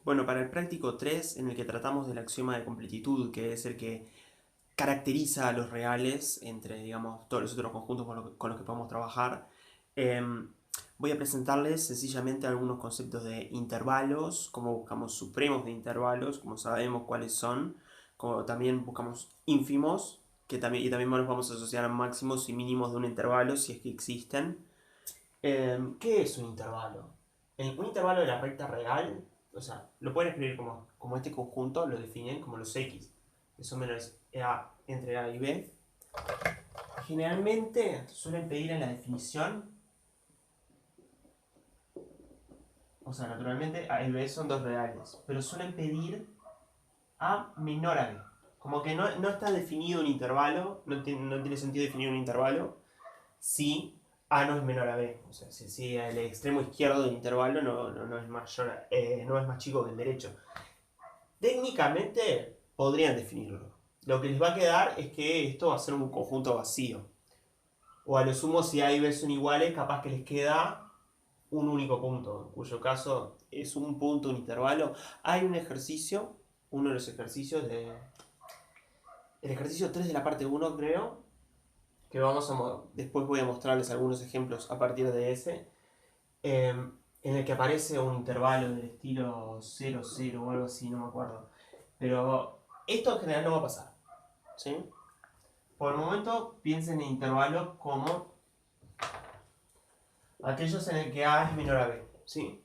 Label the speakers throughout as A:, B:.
A: Bueno, para el práctico 3, en el que tratamos del axioma de completitud, que es el que caracteriza a los reales entre, digamos, todos los otros conjuntos con los que podemos trabajar, em, voy a presentarles sencillamente algunos conceptos de intervalos, cómo buscamos supremos de intervalos, como sabemos cuáles son, como también buscamos ínfimos, y también los vamos a asociar a máximos y mínimos de un intervalo, si es que existen. ¿Qué es un intervalo? Un intervalo de la recta real, o sea, lo pueden escribir como este conjunto, lo definen como los x, que son menores a entre a y b. Generalmente suelen pedir en la definición, o sea, naturalmente a y b son dos reales, pero suelen pedir a menor a b. Como que no está definido un intervalo, no tiene sentido definir un intervalo si A no es menor a B. O sea, si el extremo izquierdo del intervalo no es mayor, no es más chico que el derecho. Técnicamente podrían definirlo. Lo que les va a quedar es que esto va a ser un conjunto vacío. O a lo sumo, si A y B son iguales, capaz que les queda un único punto, en cuyo caso es un punto, un intervalo. Hay un ejercicio, uno de los ejercicios el ejercicio 3 de la parte 1, creo, que después voy a mostrarles algunos ejemplos a partir de ese, en el que aparece un intervalo del estilo 0, 0 o algo así, no me acuerdo. Pero esto en general no va a pasar, ¿sí? Por el momento piensen en intervalos como aquellos en el que A es menor a B, ¿sí?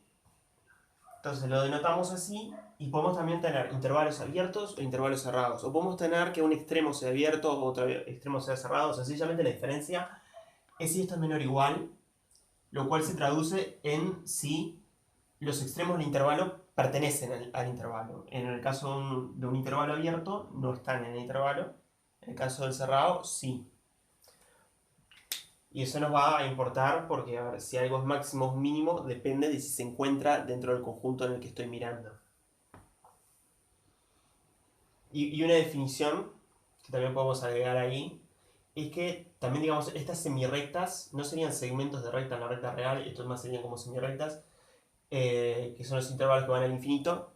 A: Entonces lo denotamos así y podemos también tener intervalos abiertos o intervalos cerrados. O podemos tener que un extremo sea abierto o otro extremo sea cerrado. Sencillamente la diferencia es si esto es menor o igual, lo cual se traduce en si los extremos del intervalo pertenecen al intervalo. En el caso de un intervalo abierto, no están en el intervalo. En el caso del cerrado, sí. Y eso nos va a importar porque, a ver, si algo es máximo o mínimo, depende de si se encuentra dentro del conjunto en el que estoy mirando. Y una definición que también podemos agregar ahí es que también, digamos, estas semirrectas no serían segmentos de recta en la recta real, estos más serían como semirrectas, que son los intervalos que van al infinito.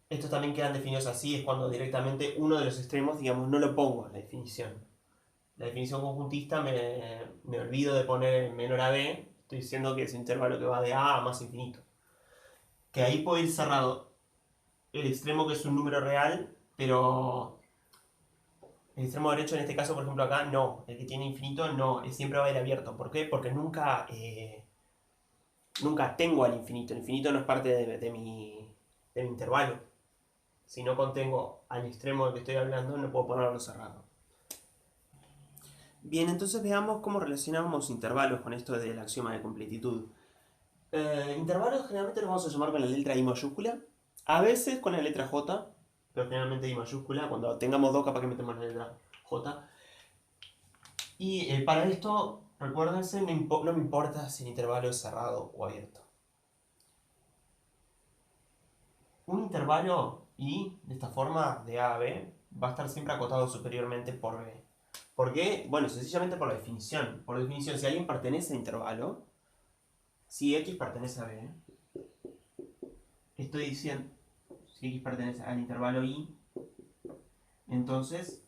A: Estos también quedan definidos así, es cuando directamente uno de los extremos, digamos, no lo pongo en la definición. La definición conjuntista me olvido de poner menor a b, estoy diciendo que es un intervalo que va de a más infinito. Que ahí puede ir cerrado el extremo que es un número real, pero el extremo derecho en este caso, por ejemplo acá, no. El que tiene infinito, no. Siempre va a ir abierto. ¿Por qué? Porque nunca tengo al infinito. El infinito no es parte de mi intervalo. Si no contengo al extremo del que estoy hablando, no puedo ponerlo cerrado. Bien, entonces veamos cómo relacionamos intervalos con esto del axioma de completitud. Intervalos generalmente los vamos a llamar con la letra I mayúscula, a veces con la letra J, pero generalmente I mayúscula. Cuando tengamos dos, capaz que metemos la letra J. Y para esto, recuérdense, no me importa si el intervalo es cerrado o abierto. Un intervalo I, de esta forma, de A a B, va a estar siempre acotado superiormente por B. ¿Por qué? Bueno, sencillamente por la definición. Por definición, si alguien pertenece al intervalo, si X pertenece a B, estoy diciendo, si X pertenece al intervalo I, entonces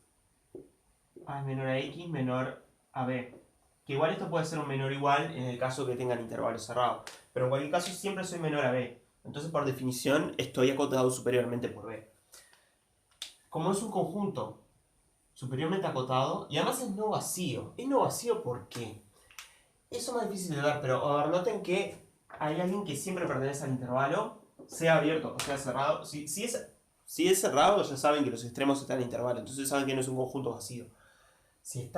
A: A es menor a X menor a B. Que igual esto puede ser un menor igual en el caso que tengan intervalo cerrado. Pero en cualquier caso siempre soy menor a B. Entonces por definición estoy acotado superiormente por B. Como es un conjunto superiormente acotado, y además es no vacío. ¿Es no vacío por qué? Eso es más difícil de ver, pero a ver, noten que hay alguien que siempre pertenece al intervalo, sea abierto o sea cerrado. Si es cerrado, ya saben que los extremos están en intervalo, entonces saben que no es un conjunto vacío. Si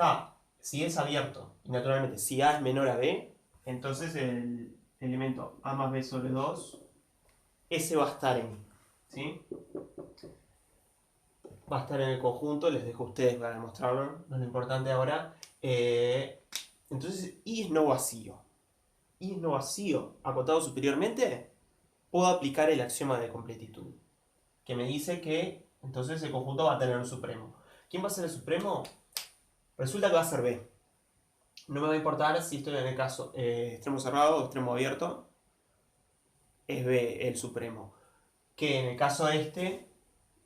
A: es abierto, y naturalmente si A es menor a B, entonces el elemento A más B sobre 2, ese va a estar ¿sí? Va a estar en el conjunto, les dejo a ustedes para demostrarlo, no es lo importante ahora. Entonces I es no vacío. I es no vacío, acotado superiormente, puedo aplicar el axioma de completitud, que me dice que entonces el conjunto va a tener un supremo. ¿Quién va a ser el supremo? Resulta que va a ser B. No me va a importar si estoy en el caso extremo cerrado o extremo abierto, es B el supremo. que en el caso este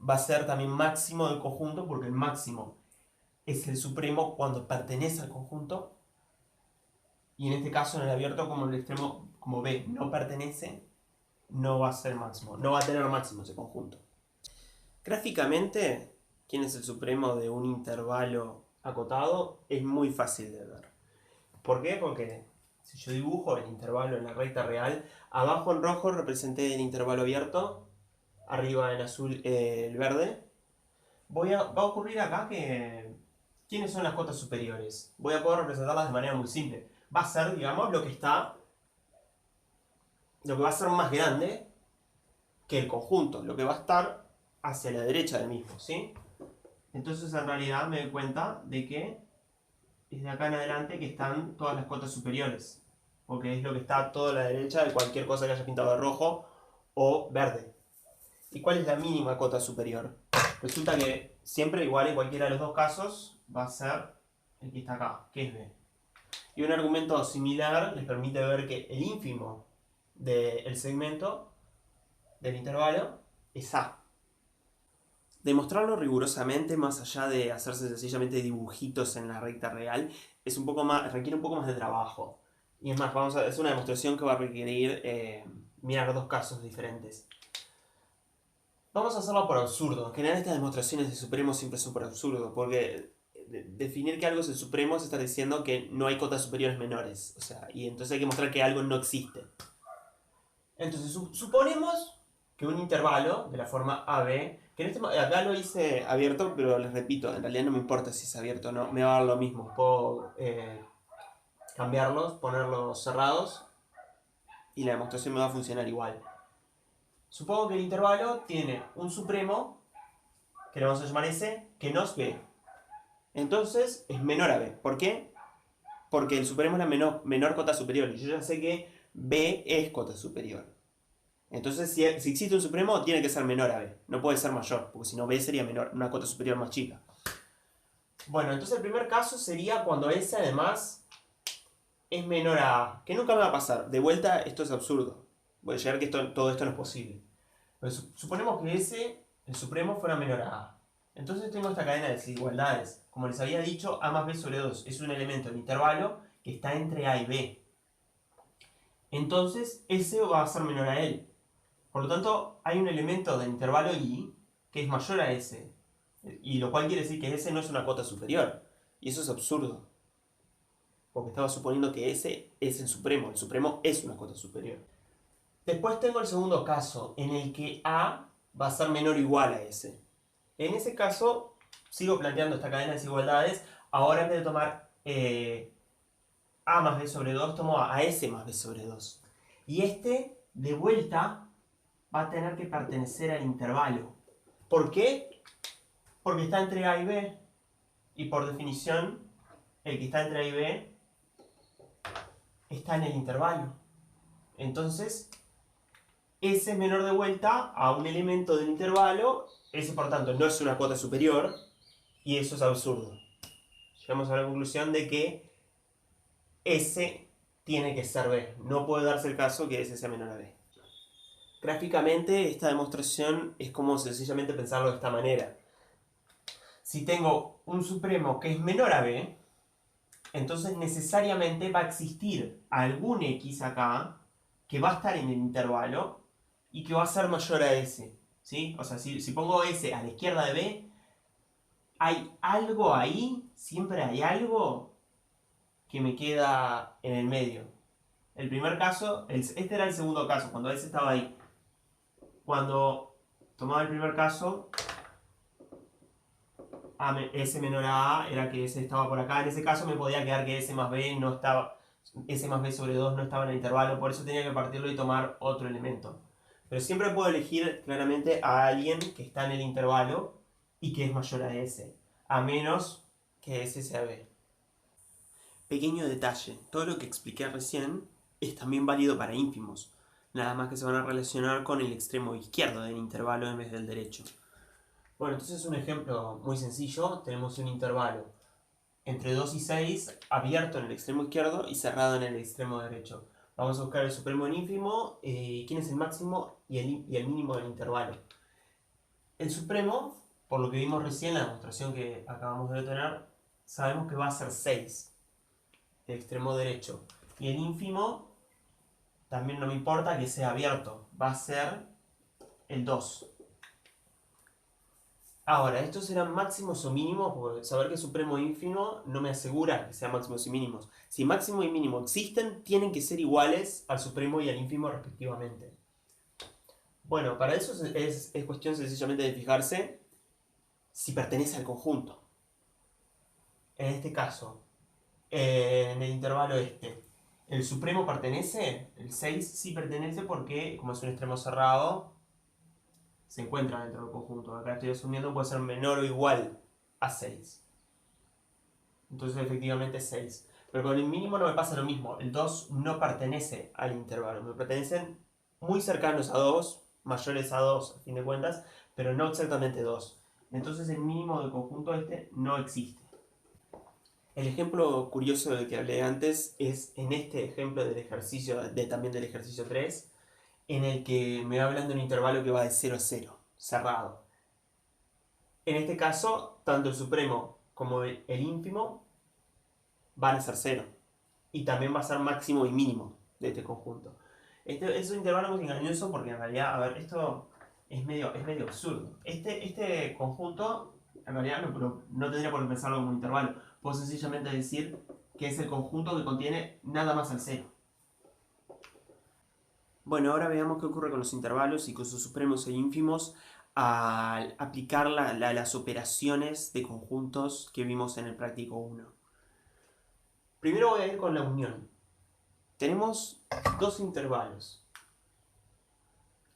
A: va a ser también máximo del conjunto, porque el máximo es el supremo cuando pertenece al conjunto, y en este caso en el abierto, como el extremo, como B no pertenece, no va a ser máximo, no va a tener máximo ese conjunto. Gráficamente, ¿quién es el supremo de un intervalo acotado? Es muy fácil de ver. ¿Por qué? Porque si yo dibujo el intervalo en la recta real, abajo en rojo representé el intervalo abierto, arriba en azul el verde. Va a ocurrir acá que... ¿Quiénes son las cotas superiores? Voy a poder representarlas de manera muy simple. Va a ser, digamos, lo que va a ser más grande que el conjunto, lo que va a estar hacia la derecha del mismo, ¿sí? Entonces en realidad me doy cuenta de que es de acá en adelante que están todas las cotas superiores, porque es lo que está a toda la derecha de cualquier cosa que haya pintado de rojo o verde. ¿Y cuál es la mínima cota superior? Resulta que siempre igual en cualquiera de los dos casos va a ser el que está acá, que es B. Y un argumento similar les permite ver que el ínfimo del segmento del intervalo es A. Demostrarlo rigurosamente, más allá de hacerse sencillamente dibujitos en la recta real, requiere un poco más de trabajo. Y es más, es una demostración que va a requerir mirar dos casos diferentes. Vamos a hacerlo por absurdo. En general estas demostraciones de supremos siempre son por absurdo, porque definir que algo es el supremo es estar diciendo que no hay cotas superiores menores. O sea, y entonces hay que mostrar que algo no existe. Entonces, suponemos que un intervalo de la forma AB, que acá lo hice abierto, pero les repito, en realidad no me importa si es abierto o no, me va a dar lo mismo. Puedo cambiarlos, ponerlos cerrados y la demostración me va a funcionar igual. Supongo que el intervalo tiene un supremo, que le vamos a llamar S, que no es B. Entonces es menor a B. ¿Por qué? Porque el supremo es la menor cota superior. Y yo ya sé que B es cota superior. Entonces, si existe un supremo, tiene que ser menor a B. No puede ser mayor, porque si no, B sería menor, una cota superior más chica. Bueno, entonces el primer caso sería cuando S además es menor a A. Que nunca me va a pasar. De vuelta, esto es absurdo. Voy a llegar que todo esto no es posible. Pero suponemos que S, el supremo, fuera menor a A. Entonces tengo esta cadena de desigualdades. Como les había dicho, A más B sobre 2 es un elemento del intervalo que está entre A y B. Entonces, S va a ser menor a él. Por lo tanto, hay un elemento del intervalo I que es mayor a S. Y lo cual quiere decir que S no es una cota superior. Y eso es absurdo. Porque estaba suponiendo que S es el supremo. El supremo es una cota superior. Después tengo el segundo caso, en el que A va a ser menor o igual a S. En ese caso, sigo planteando esta cadena de desigualdades. Ahora en vez de tomar A más B sobre 2, tomo a S más B sobre 2. Y este, de vuelta, va a tener que pertenecer al intervalo. ¿Por qué? Porque está entre A y B. Y por definición, el que está entre A y B está en el intervalo. Entonces, S es menor de vuelta a un elemento del intervalo. S, por tanto, no es una cota superior. Y eso es absurdo. Llegamos a la conclusión de que S tiene que ser B. No puede darse el caso que S sea menor a B. Gráficamente, esta demostración es como sencillamente pensarlo de esta manera. Si tengo un supremo que es menor a B, entonces necesariamente va a existir algún X acá que va a estar en el intervalo y que va a ser mayor a S. ¿Sí? O sea, si pongo S a la izquierda de B, hay algo ahí, siempre hay algo que me queda en el medio. El primer caso, este era el segundo caso, cuando S estaba ahí. Cuando tomaba el primer caso, S menor a A era que S estaba por acá. En ese caso me podía quedar que S más B no estaba, S más B sobre 2 no estaba en el intervalo, por eso tenía que partirlo y tomar otro elemento. Pero siempre puedo elegir claramente a alguien que está en el intervalo y que es mayor a S, a menos que S sea B. Pequeño detalle, todo lo que expliqué recién es también válido para ínfimos, nada más que se van a relacionar con el extremo izquierdo del intervalo en vez del derecho. Bueno, entonces un ejemplo muy sencillo, tenemos un intervalo entre 2 y 6 abierto en el extremo izquierdo y cerrado en el extremo derecho. Vamos a buscar el supremo y el ínfimo, quién es el máximo y el mínimo del intervalo. El supremo, por lo que vimos recién en la demostración que acabamos de tener, sabemos que va a ser 6, el extremo derecho. Y el ínfimo, también no me importa que sea abierto, va a ser el 2. Ahora, ¿estos serán máximos o mínimos? Porque saber que supremo e ínfimo no me asegura que sean máximos y mínimos. Si máximo y mínimo existen, tienen que ser iguales al supremo y al ínfimo respectivamente. Bueno, para eso es cuestión sencillamente de fijarse si pertenece al conjunto. En este caso, en el intervalo este, ¿el supremo pertenece? El 6 sí pertenece porque, como es un extremo cerrado, se encuentra dentro del conjunto. Acá estoy asumiendo puede ser menor o igual a 6. Entonces efectivamente 6. Pero con el mínimo no me pasa lo mismo. El 2 no pertenece al intervalo. Me pertenecen muy cercanos a 2, mayores a 2 a fin de cuentas, pero no exactamente 2. Entonces el mínimo del conjunto este no existe. El ejemplo curioso del que hablé antes es en este ejemplo del ejercicio, también del ejercicio 3, en el que me va hablando de un intervalo que va de 0 a 0, cerrado. En este caso, tanto el supremo como el ínfimo van a ser 0. Y también va a ser máximo y mínimo de este conjunto. Este es un intervalo muy engañoso porque en realidad, a ver, esto es medio absurdo. Este conjunto, en realidad no tendría por qué pensarlo como un intervalo. Puedo sencillamente decir que es el conjunto que contiene nada más al 0. Bueno, ahora veamos qué ocurre con los intervalos y con sus supremos e ínfimos al aplicar las operaciones de conjuntos que vimos en el práctico 1. Primero voy a ir con la unión. Tenemos dos intervalos,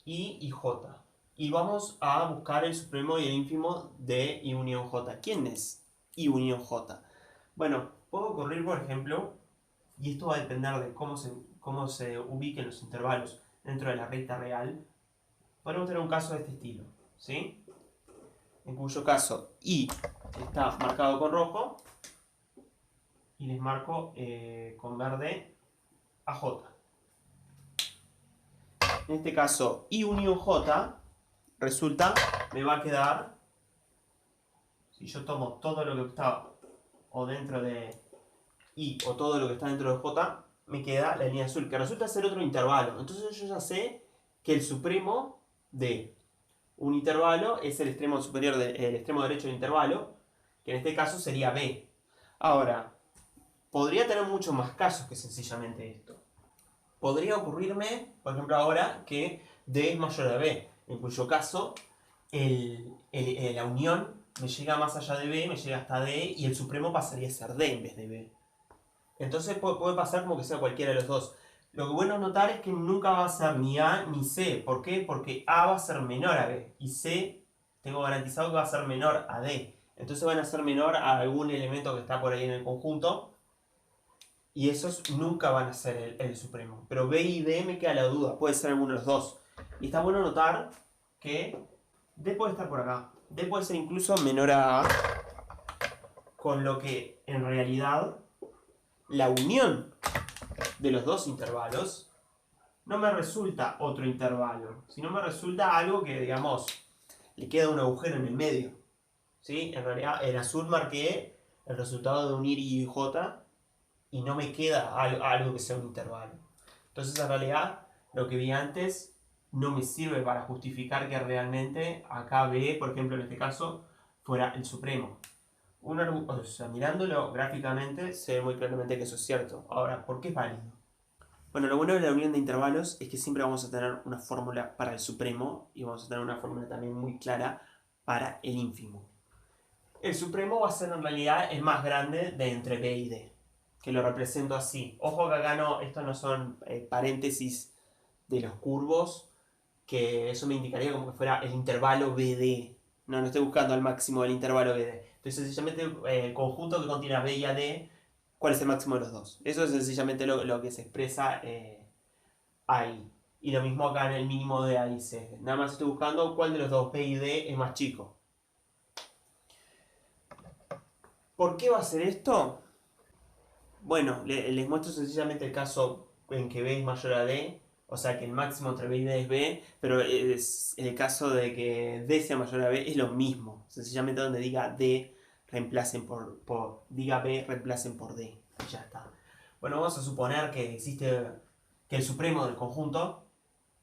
A: I y J. Y vamos a buscar el supremo y el ínfimo de I unión J. ¿Quién es I unión J? Bueno, puedo ocurrir, por ejemplo, y esto va a depender de cómo se ubiquen los intervalos dentro de la recta real. Podemos tener un caso de este estilo, ¿sí? En cuyo caso I está marcado con rojo y les marco con verde a J. En este caso, I unión J resulta, me va a quedar, si yo tomo todo lo que está o dentro de I o todo lo que está dentro de J, me queda la línea azul, que resulta ser otro intervalo. Entonces yo ya sé que el supremo de un intervalo es el extremo superior, el extremo derecho del intervalo, que en este caso sería B. Ahora, podría tener muchos más casos que sencillamente esto. Podría ocurrirme, por ejemplo ahora, que D es mayor a B, en cuyo caso la unión me llega más allá de B, me llega hasta D, y el supremo pasaría a ser D en vez de B. Entonces puede pasar como que sea cualquiera de los dos. Lo que bueno notar es que nunca va a ser ni A ni C. ¿Por qué? Porque A va a ser menor a B y C tengo garantizado que va a ser menor a D. Entonces van a ser menor a algún elemento que está por ahí en el conjunto y esos nunca van a ser el supremo. Pero B y D me queda la duda, puede ser alguno de los dos. Y está bueno notar que D puede estar por acá. D puede ser incluso menor a A, con lo que en realidad la unión de los dos intervalos no me resulta otro intervalo, sino me resulta algo que, digamos, le queda un agujero en el medio. ¿Sí? En realidad, en azul marqué el resultado de unir I y J y no me queda algo que sea un intervalo. Entonces, en realidad, lo que vi antes no me sirve para justificar que realmente acá B, por ejemplo, en este caso, fuera el supremo. O sea, mirándolo gráficamente, se ve muy claramente que eso es cierto. Ahora, ¿por qué es válido? Bueno, lo bueno de la unión de intervalos es que siempre vamos a tener una fórmula para el supremo y vamos a tener una fórmula también muy clara para el ínfimo. El supremo va a ser en realidad el más grande de entre B y D, que lo represento así. Ojo que acá no, estos no son paréntesis de los curvos, que eso me indicaría como que fuera el intervalo BD. No estoy buscando al máximo del intervalo BD. Estoy sencillamente el conjunto que contiene a B y a D, cuál es el máximo de los dos. Eso es sencillamente lo que se expresa ahí. Y lo mismo acá en el mínimo de A y C. Nada más estoy buscando cuál de los dos, B y D, es más chico. ¿Por qué va a ser esto? Bueno, les muestro sencillamente el caso en que B es mayor a D, o sea que el máximo entre B y D es B, pero es en el caso de que D sea mayor a B es lo mismo. Sencillamente donde diga D reemplacen diga B reemplacen por D. Y ya está. Bueno, vamos a suponer que existe que el supremo del conjunto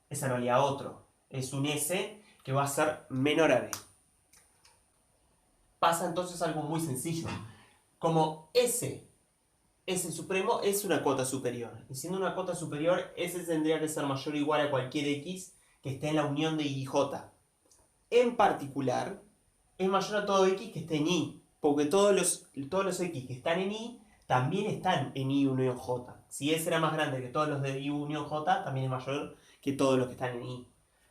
A: es en realidad otro. Es un S que va a ser menor a B. Pasa entonces algo muy sencillo. Como S es el supremo, es una cota superior. Y siendo una cota superior, S tendría que ser mayor o igual a cualquier X que esté en la unión de Y y J. En particular, es mayor a todo X que esté en Y. Porque todos los X que están en Y también están en Y unión J. Si S era más grande que todos los de Y unión J, también es mayor que todos los que están en Y.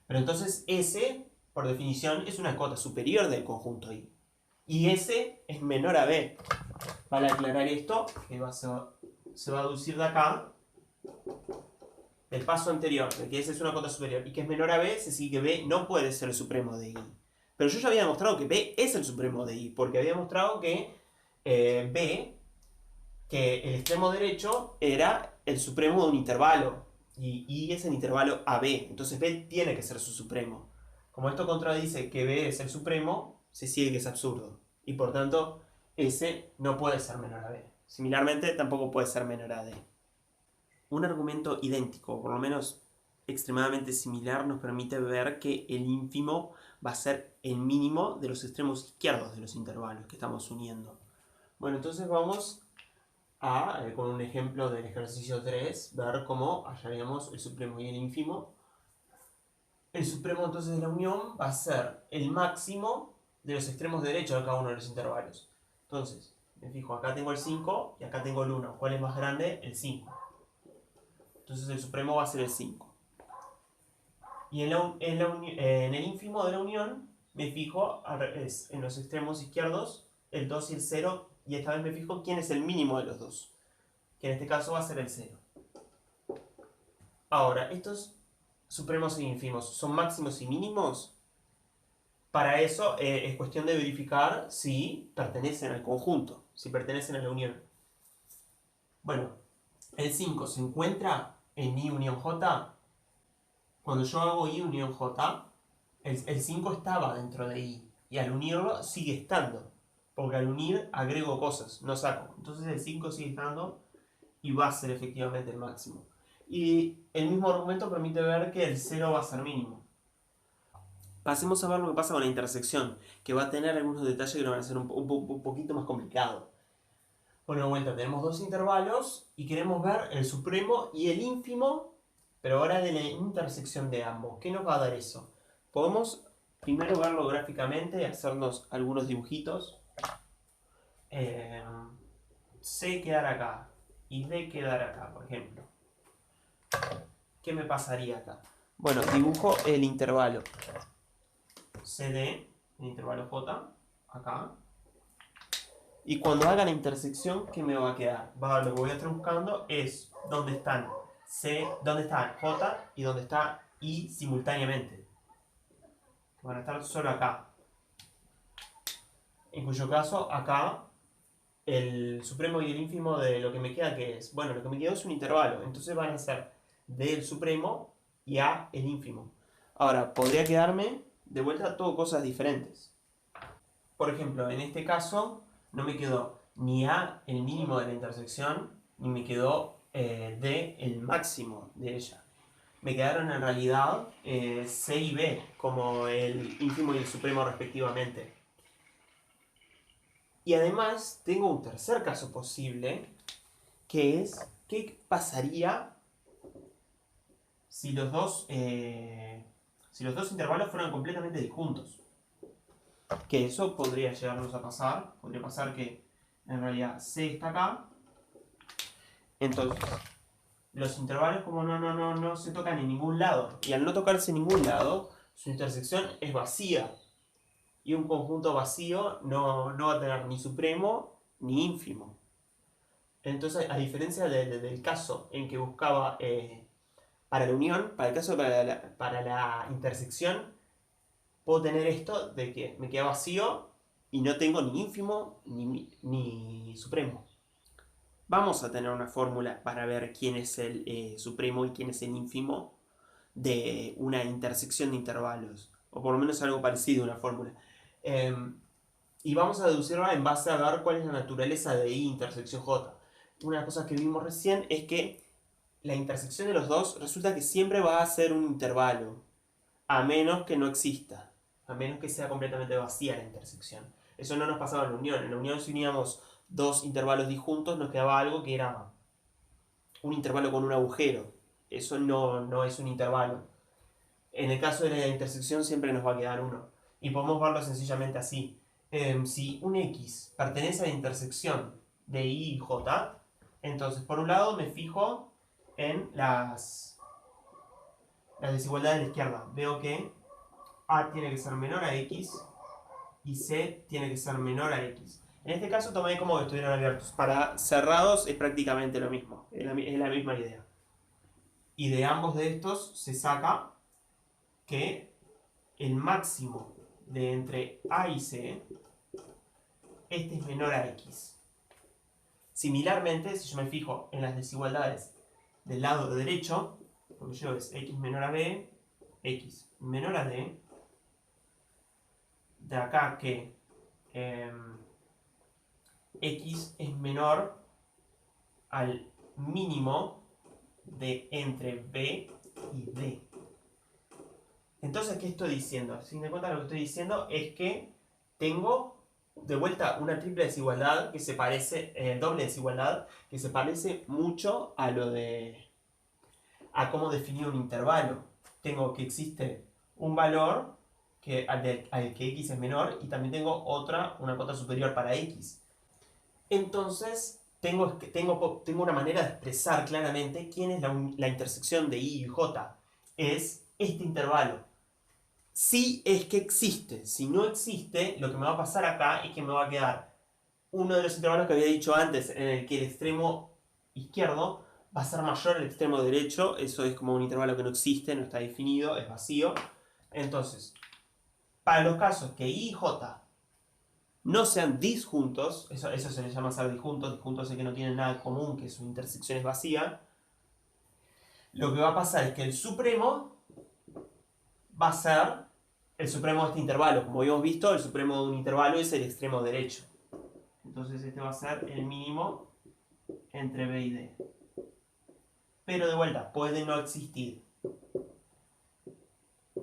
A: Pero entonces S, por definición, es una cota superior del conjunto Y. Y S es menor a B. Para aclarar esto, que se va a deducir de acá, del paso anterior, de que S es una cota superior y que es menor a B, se sigue que B no puede ser el supremo de Y. Pero yo ya había demostrado que B es el supremo de Y, porque había demostrado que B, que el extremo derecho era el supremo de un intervalo, y Y es el intervalo AB, entonces B tiene que ser su supremo. Como esto contradice que B es el supremo, se sigue que es absurdo, y por tanto S no puede ser menor a B. Similarmente, tampoco puede ser menor a D. Un argumento idéntico, por lo menos extremadamente similar, nos permite ver que el ínfimo va a ser el mínimo de los extremos izquierdos de los intervalos que estamos uniendo. Bueno, entonces vamos a, con un ejemplo del ejercicio 3, ver cómo hallaríamos el supremo y el ínfimo. El supremo entonces de la unión va a ser el máximo de los extremos derechos de cada uno de los intervalos. Entonces, me fijo, acá tengo el 5 y acá tengo el 1. ¿Cuál es más grande? El 5. Entonces el supremo va a ser el 5. Y en el ínfimo de la unión me fijo en los extremos izquierdos, el 2 y el 0, y esta vez me fijo quién es el mínimo de los dos, que en este caso va a ser el 0. Ahora, estos supremos e ínfimos son máximos y mínimos. Para eso es cuestión de verificar si pertenecen al conjunto, si pertenecen a la unión. Bueno, el 5 se encuentra en I unión J. Cuando yo hago I unión J, el 5 estaba dentro de I. Y al unirlo sigue estando. Porque al unir agrego cosas, no saco. Entonces el 5 sigue estando y va a ser efectivamente el máximo. Y el mismo argumento permite ver que el 0 va a ser mínimo. Pasemos a ver lo que pasa con la intersección, que va a tener algunos detalles que lo van a hacer un poquito más complicado. Bueno, de vuelta, tenemos dos intervalos y queremos ver el supremo y el ínfimo, pero ahora de la intersección de ambos. ¿Qué nos va a dar eso? Podemos primero verlo gráficamente, hacernos algunos dibujitos. C quedar acá y D quedar acá, por ejemplo. ¿Qué me pasaría acá? Bueno, dibujo el intervalo CD, el intervalo J, acá. Y cuando haga la intersección, ¿qué me va a quedar? Lo que voy a estar buscando es dónde están dónde está J y dónde está I simultáneamente. Van a estar solo acá. En cuyo caso, acá, el supremo y el ínfimo de lo que me queda, ¿qué es? Bueno, lo que me queda es un intervalo. Entonces van a ser D el supremo y A el ínfimo. Ahora, podría quedarme de vuelta todo cosas diferentes. Por ejemplo, en este caso, no me quedó ni A el mínimo de la intersección, ni me quedó D el máximo de ella. Me quedaron en realidad C y B como el ínfimo y el supremo respectivamente. Y además tengo un tercer caso posible, que es ¿qué pasaría si los dos intervalos fueran completamente disjuntos? Que eso podría llegarnos a pasar. Podría pasar que en realidad C está acá. Entonces, los intervalos como no se tocan en ningún lado. Y al no tocarse en ningún lado, su intersección es vacía. Y un conjunto vacío no va a tener ni supremo ni ínfimo. Entonces, a diferencia del caso en que buscaba para la unión, para el caso para la intersección, puedo tener esto de que me queda vacío y no tengo ni ínfimo ni supremo. vamos a tener una fórmula para ver quién es el supremo y quién es el ínfimo de una intersección de intervalos, o por lo menos algo parecido a una fórmula. Y vamos a deducirla en base a ver cuál es la naturaleza de I intersección J. Una de las cosas que vimos recién es que la intersección de los dos resulta que siempre va a ser un intervalo, a menos que no exista, a menos que sea completamente vacía la intersección. Eso no nos pasaba en la unión. En la unión, si uníamos dos intervalos disjuntos, nos quedaba algo que era un intervalo con un agujero. Eso no es un intervalo. En el caso de la intersección siempre nos va a quedar uno. Y podemos verlo sencillamente así. Si un X pertenece a la intersección de Y y J, entonces por un lado me fijo en las desigualdades de la izquierda. Veo que A tiene que ser menor a X y C tiene que ser menor a X. En este caso tomé como que estuvieran abiertos. Para cerrados es prácticamente lo mismo. Es la misma idea. Y de ambos de estos se saca que el máximo de entre A y C, este es menor a X. Similarmente, si yo me fijo en las desigualdades del lado derecho, lo que yo es X menor a B, X menor a D, de acá que X es menor al mínimo de entre B y D. Entonces, ¿qué estoy diciendo? Sin de cuenta, lo que estoy diciendo es que tengo de vuelta una triple desigualdad que se parece, doble desigualdad, que se parece mucho a lo de a cómo definir un intervalo. Tengo que existe un valor al que X es menor y también tengo una cota superior para X. Entonces, tengo una manera de expresar claramente quién es la intersección de Y y J. Es este intervalo. Si es que existe. Si no existe, lo que me va a pasar acá es que me va a quedar uno de los intervalos que había dicho antes, en el que el extremo izquierdo va a ser mayor al extremo derecho. Eso es como un intervalo que no existe, no está definido, es vacío. Entonces, para los casos que I y J no sean disjuntos, eso se le llama ser disjuntos, disjuntos es que no tienen nada en común, que su intersección es vacía, lo que va a pasar es que el supremo va a ser el supremo de este intervalo. Como habíamos visto, el supremo de un intervalo es el extremo derecho. Entonces este va a ser el mínimo entre B y D. Pero de vuelta, puede no existir.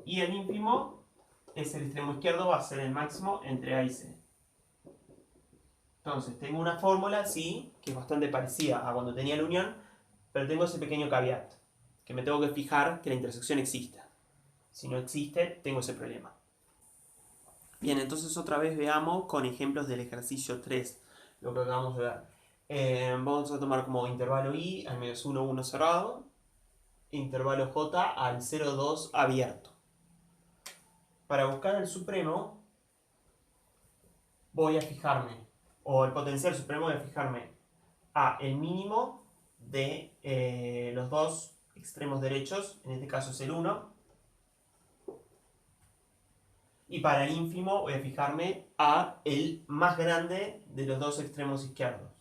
A: Y el ínfimo es el extremo izquierdo, va a ser el máximo entre A y C. Entonces tengo una fórmula, sí, que es bastante parecida a cuando tenía la unión, pero tengo ese pequeño caveat, que me tengo que fijar que la intersección exista. Si no existe, tengo ese problema. Bien, entonces otra vez veamos con ejemplos del ejercicio 3 lo que acabamos de ver. Vamos a tomar como intervalo I al menos 1, 1 cerrado, intervalo J al 0, 2 abierto. Para buscar el supremo, voy a fijarme, o el potencial supremo, voy a fijarme a el mínimo de los dos extremos derechos, en este caso es el 1, y para el ínfimo voy a fijarme a el más grande de los dos extremos izquierdos,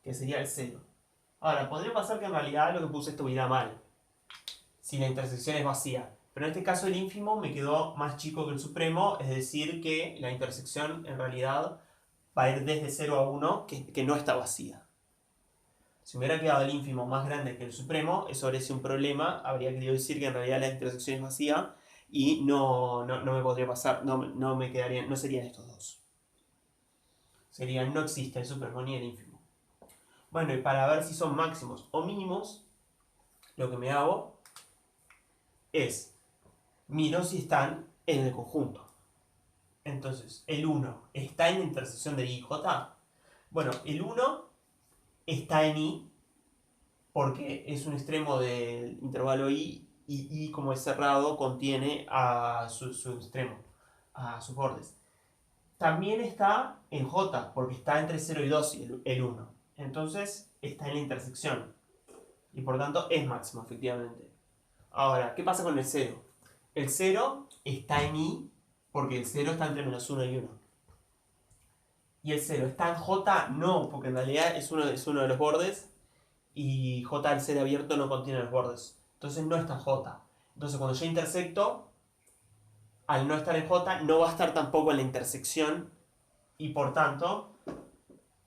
A: que sería el 0. Ahora, podría pasar que en realidad lo que puse estuviera mal, si la intersección es vacía. Pero en este caso el ínfimo me quedó más chico que el supremo, es decir que la intersección en realidad va a ir desde 0 a 1, que no está vacía. Si me hubiera quedado el ínfimo más grande que el supremo, eso habría sido un problema, habría querido decir que en realidad la intersección es vacía y no me podría pasar, no me quedarían, no serían estos dos. Serían, no existe el supremo ni el ínfimo. Bueno, y para ver si son máximos o mínimos, lo que me hago es miro si están en el conjunto. Entonces, el 1 está en la intersección de I y J. Bueno, el 1 está en I porque es un extremo del intervalo I y I, como es cerrado, contiene a su extremo, a sus bordes. También está en J porque está entre 0 y 2 el 1. Entonces está en la intersección y por tanto es máximo, efectivamente. Ahora, ¿qué pasa con el 0? El 0 está en I porque el 0 está entre menos 1 y 1. Y el 0 está en J, no, porque en realidad es uno de los bordes y J al ser abierto no contiene los bordes. Entonces no está en J. Entonces cuando yo intersecto, al no estar en J, no va a estar tampoco en la intersección y por tanto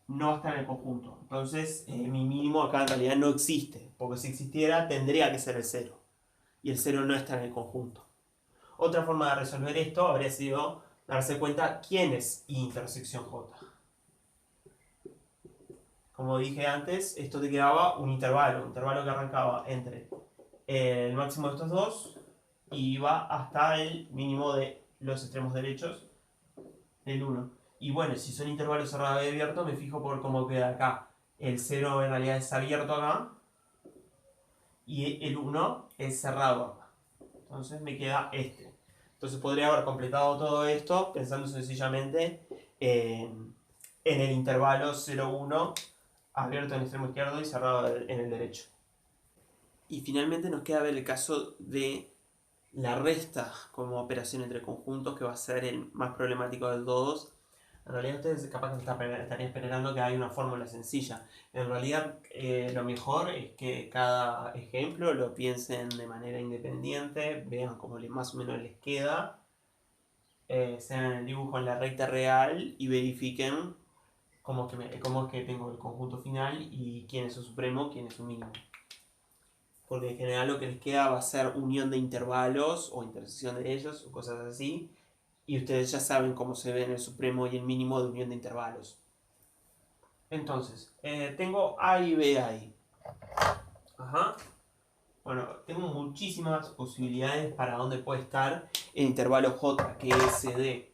A: no va a estar en el conjunto. Entonces mi mínimo acá en realidad no existe, porque si existiera tendría que ser el 0. Y el 0 no está en el conjunto. Otra forma de resolver esto habría sido darse cuenta quién es I intersección J. Como dije antes, esto te quedaba un intervalo que arrancaba entre el máximo de estos dos y iba hasta el mínimo de los extremos derechos del 1. Y bueno, si son intervalos cerrados y abiertos, me fijo por cómo queda acá. El 0 en realidad es abierto acá y el 1 es cerrado acá. Entonces me queda este. Entonces podría haber completado todo esto pensando sencillamente en el intervalo 0,1 abierto en el extremo izquierdo y cerrado en el derecho. Y finalmente nos queda ver el caso de la resta como operación entre conjuntos, que va a ser el más problemático de todos. En realidad ustedes capaz que estarían esperando que haya una fórmula sencilla. En realidad lo mejor es que cada ejemplo lo piensen de manera independiente, vean cómo más o menos les queda, sean el dibujo en la recta real y verifiquen cómo es que tengo el conjunto final y quién es su supremo, quién es su mínimo. Porque en general lo que les queda va a ser unión de intervalos o intersección de ellos o cosas así. Y ustedes ya saben cómo se ven el supremo y el mínimo de unión de intervalos. Entonces, tengo A y B ahí. Ajá. Bueno, tengo muchísimas posibilidades para dónde puede estar el intervalo J, que es CD.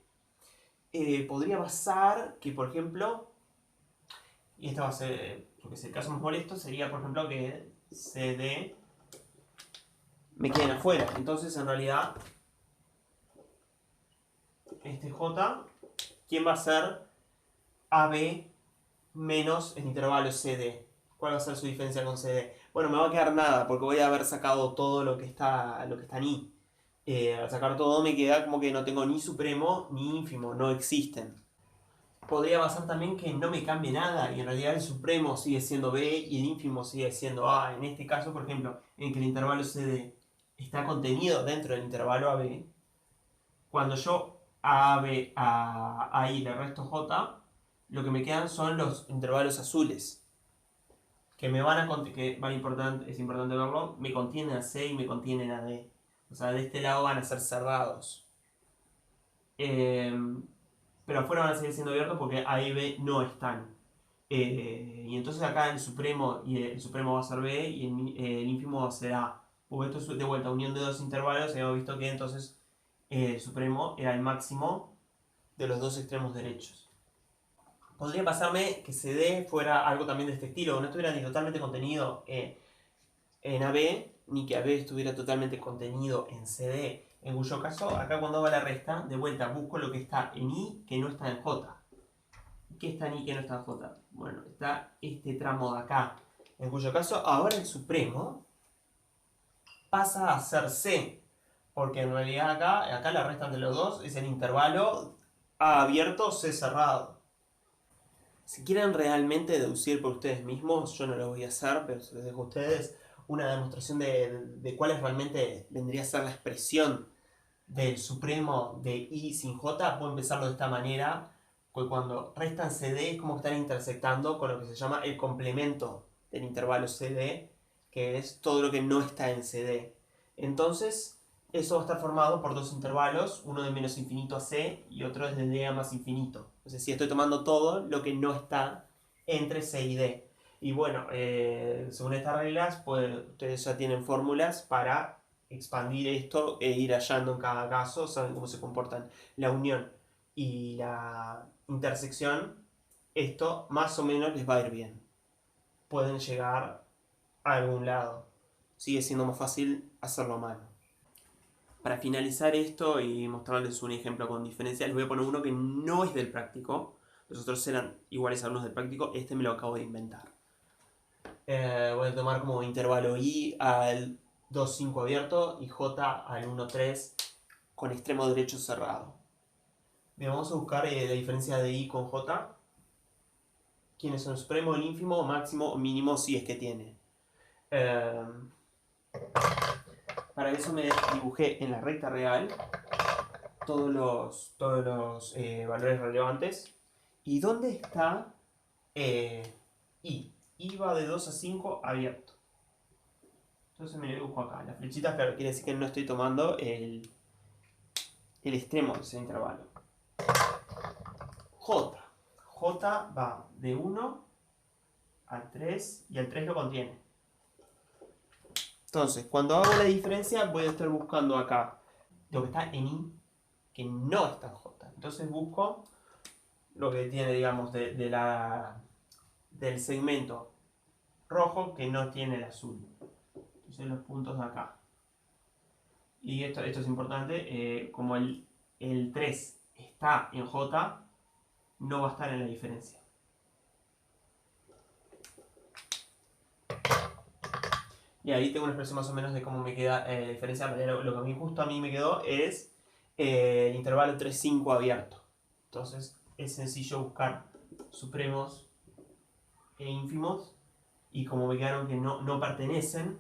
A: Podría pasar que, por ejemplo, y este va a ser, porque es el caso más molesto, sería, por ejemplo, que CD me queden afuera. Entonces, en realidad, este J, ¿quién va a ser AB menos el intervalo CD? ¿Cuál va a ser su diferencia con CD? Bueno, me va a quedar nada, porque voy a haber sacado todo lo que está en I. Al sacar todo me queda como que no tengo ni supremo ni ínfimo, no existen. Podría pasar también que no me cambie nada y en realidad el supremo sigue siendo B y el ínfimo sigue siendo A. En este caso, por ejemplo, en que el intervalo CD está contenido dentro del intervalo AB, cuando yo a B a I le resto J, lo que me quedan son los intervalos azules, que me van a es importante verlo, me contienen a C y me contienen a D. O sea, de este lado van a ser cerrados. Pero afuera van a seguir siendo abiertos porque A y B no están. Y entonces acá el supremo va a ser B y el ínfimo va a ser A. Porque esto es de vuelta unión de dos intervalos y hemos visto que entonces el supremo era el máximo de los dos extremos derechos. Podría pasarme que CD fuera algo también de este estilo, que no estuviera ni totalmente contenido en AB, ni que AB estuviera totalmente contenido en CD, en cuyo caso, acá cuando hago la resta, de vuelta busco lo que está en I que no está en J. ¿Qué está en I que no está en J? Bueno, está este tramo de acá, en cuyo caso ahora el supremo pasa a ser C, porque en realidad acá la resta entre los dos es el intervalo A abierto, C cerrado. Si quieren realmente deducir por ustedes mismos, yo no lo voy a hacer, pero se les dejo a ustedes una demostración de cuál es realmente vendría a ser la expresión del supremo de I sin J. Puedo empezarlo de esta manera, porque cuando restan CD es como que están intersectando con lo que se llama el complemento del intervalo CD, que es todo lo que no está en CD. Entonces, eso va a estar formado por dos intervalos, uno de menos infinito a C y otro desde D a más infinito. Es decir, estoy tomando todo lo que no está entre C y D. Y bueno, según estas reglas, pues, ustedes ya tienen fórmulas para expandir esto e ir hallando en cada caso, saben cómo se comportan la unión y la intersección. Esto más o menos les va a ir bien. Pueden llegar a algún lado. Sigue siendo más fácil hacerlo a mano. Para finalizar esto y mostrarles un ejemplo con diferencia, les voy a poner uno que no es del práctico. Los otros eran iguales a unos del práctico. Este me lo acabo de inventar. Voy a tomar como intervalo I al 2,5 abierto y J al 1,3 con extremo derecho cerrado. Bien, vamos a buscar la diferencia de I con J. quiénes son el supremo, el ínfimo, máximo o mínimo si es que tiene. Para eso me dibujé en la recta real todos los valores relevantes. ¿Y dónde está I? I va de 2 a 5 abierto. Entonces me lo dibujo acá. La flechita, claro, quiere decir que no estoy tomando el extremo de ese intervalo. J. J va de 1 al 3 y el 3 lo contiene. Entonces, cuando hago la diferencia voy a estar buscando acá lo que está en I, que no está en J. Entonces busco lo que tiene, digamos, del segmento rojo que no tiene el azul. Entonces los puntos de acá. Y esto es importante, como el 3 está en J, no va a estar en la diferencia. Y ahí tengo una expresión más o menos de cómo me queda la diferencia. Lo que a mí justo a mí me quedó es el intervalo 3-5 abierto. Entonces es sencillo buscar supremos e ínfimos. Y como me quedaron que no pertenecen,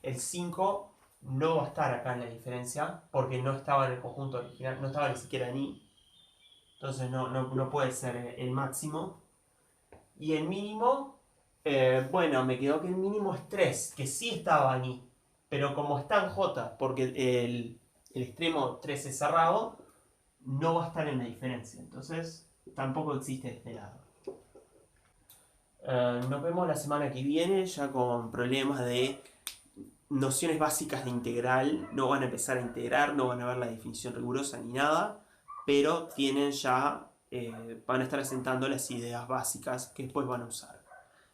A: el 5 no va a estar acá en la diferencia porque no estaba en el conjunto original, no estaba ni siquiera en I. Entonces no puede ser el máximo. Y el mínimo, bueno, me quedó que el mínimo es 3, que sí estaba en I. Pero como está en J, porque el extremo 3 es cerrado, no va a estar en la diferencia. Entonces tampoco existe este lado. Nos vemos la semana que viene ya con problemas de nociones básicas de integral. No van a empezar a integrar, no van a ver la definición rigurosa ni nada, pero tienen ya, van a estar asentando las ideas básicas que después van a usar.